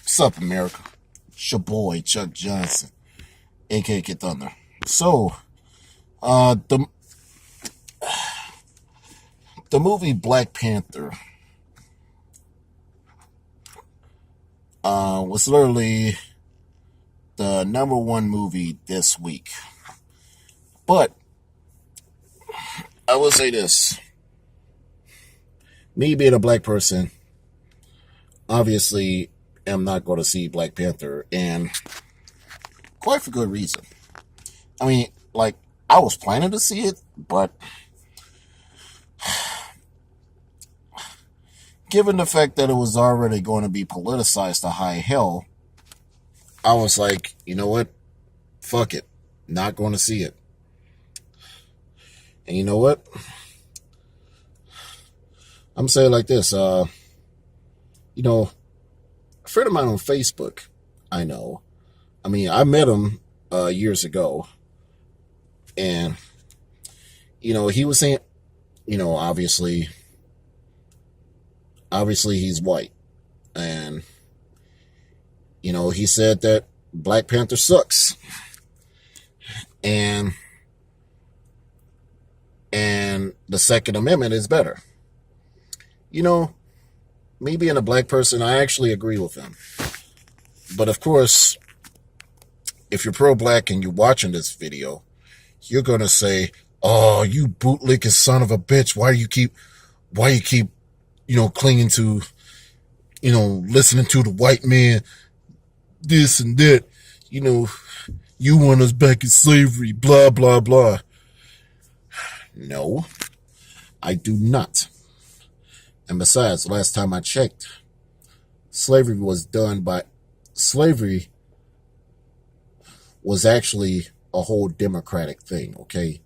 What's up, America? It's your boy, Chuck Johnson, a.k.a. Thunder. So, the movie Black Panther was literally the #1 movie this week. But, I will say this. Me being a black person, obviously am not going to see Black Panther, and quite for good reason. I mean, like, I was planning to see it, but given the fact that it was already going to be politicized to high hell, I was like, you know what? Fuck it. Not going to see it. And you know what? I'm saying like this. A friend of mine on Facebook, I know. I mean, I met him years ago. And, he was saying, obviously he's white. And, he said that Black Panther sucks. And the Second Amendment is better. Me being a black person, I actually agree with him. But of course, if you're pro-black and you're watching this video, you're going to say, oh, you bootlicking son of a bitch. Why you keep, clinging to, listening to the white man, this and that, you want us back in slavery, blah, blah, blah. No, I do not. And besides, last time I checked, slavery was actually a whole democratic thing, okay?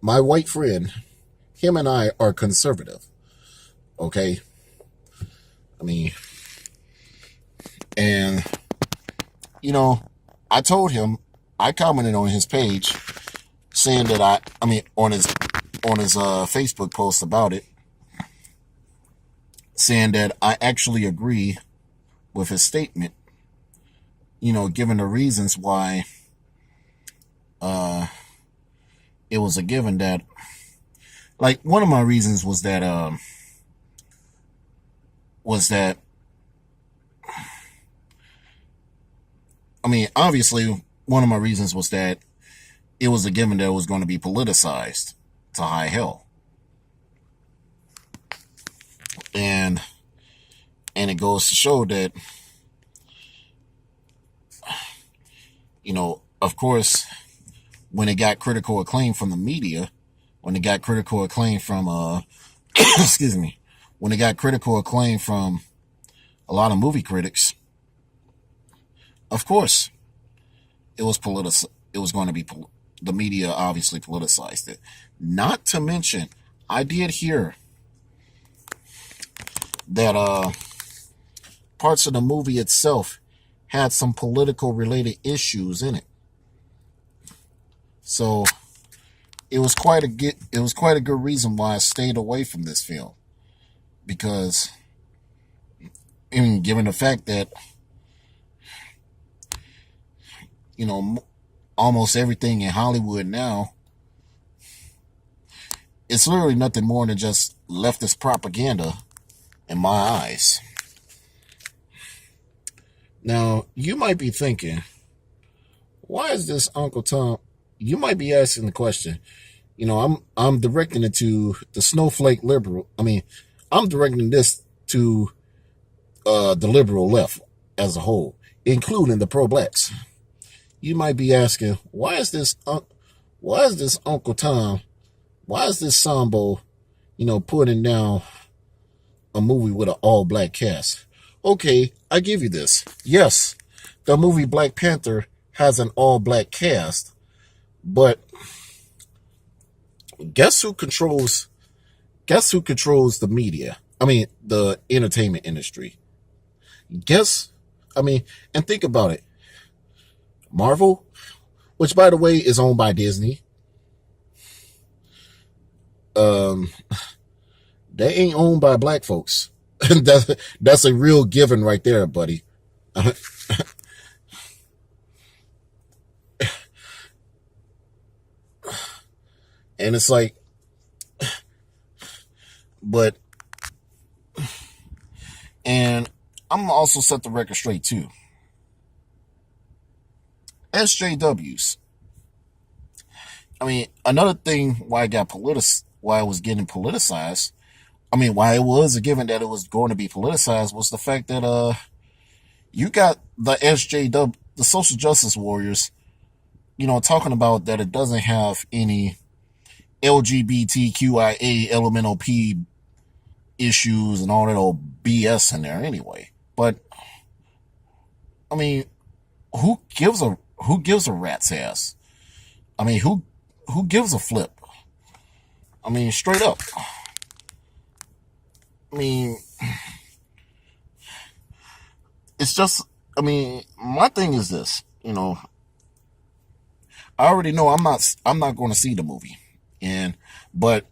My white friend, him and I are conservative, okay? I mean, and, I told him, I commented on his page saying that on his Facebook post about it, saying that I actually agree with his statement, given the reasons why it was a given that, like, one of my reasons was that obviously one of my reasons was that it was a given that it was going to be politicized to high hell. And it goes to show that, of course, when it got critical acclaim from the media, when it got critical acclaim from, excuse me, when it got critical acclaim from a lot of movie critics, of course, it was going to be, the media obviously politicized it. Not to mention, I did hear that parts of the movie itself had some political related issues in it. So it was quite a good reason why I stayed away from this film, because given the fact that almost everything in Hollywood now, it's literally nothing more than just leftist propaganda in my eyes. Now, you might be thinking, why is this Uncle Tom? You might be asking the question, I'm directing it to the snowflake liberal. I'm directing this to the liberal left as a whole, including the pro-blacks. You might be asking, why is this Uncle Tom, why is this Sambo, putting down a movie with an all-black cast? Okay, I give you this. Yes, the movie Black Panther has an all-black cast, but guess who controls the media? The entertainment industry. And think about it. Marvel, which by the way is owned by Disney, they ain't owned by black folks. That's a real given right there, buddy. And it's like, but, and I'm also set the record straight too. SJWs. I mean, another thing why it was getting politicized. I mean, why it was a given that it was going to be politicized was the fact that you got the SJW, the social justice warriors, talking about that it doesn't have any LGBTQIA elemental P issues and all that old BS in there anyway. But I mean, who gives a rat's ass? I mean, who gives a flip? I mean, straight up. I mean, it's just. I mean, my thing is this. I already know I'm not going to see the movie, but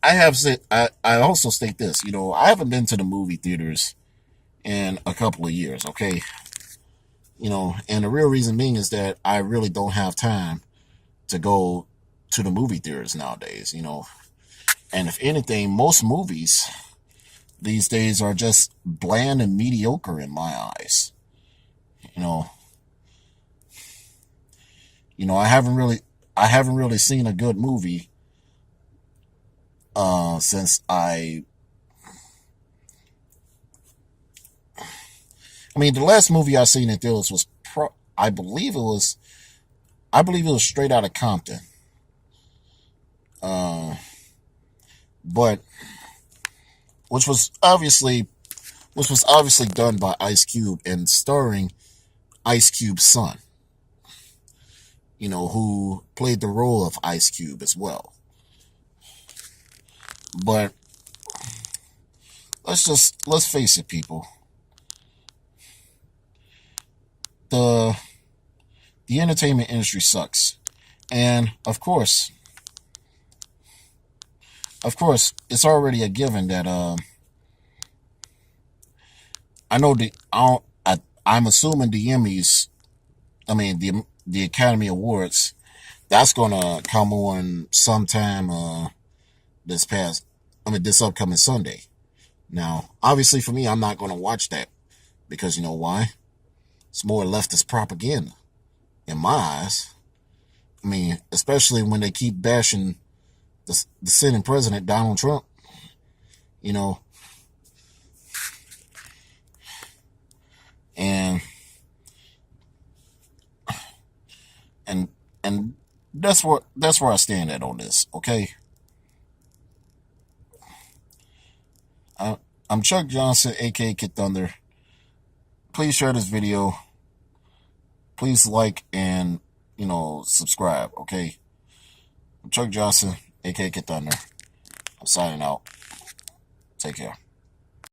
I have said I also state this. I haven't been to the movie theaters in a couple of years. Okay, and the real reason being is that I really don't have time to go to the movie theaters nowadays. And if anything, most movies these days are just bland and mediocre in my eyes. You know, I haven't really seen a good movie since I mean, the last movie I seen in theaters was I believe it was Straight Outta Compton. But which was obviously done by Ice Cube and starring Ice Cube's son, who played the role of Ice Cube as well. But let's face it, people. The entertainment industry sucks. And of course, it's already a given that I'm assuming the Emmys, I mean the Academy Awards, that's gonna come on sometime this upcoming Sunday. Now, obviously for me, I'm not gonna watch that because you know why? It's more leftist propaganda in my eyes. I mean, especially when they keep bashing the sitting president, Donald Trump. And and that's where I stand at on this. Okay, I'm Chuck Johnson, a.k.a. Kid Thunder. Please share this video. Please like and subscribe. Okay, I'm Chuck Johnson, a.k.a. Kid Thunder. I'm signing out. Take care.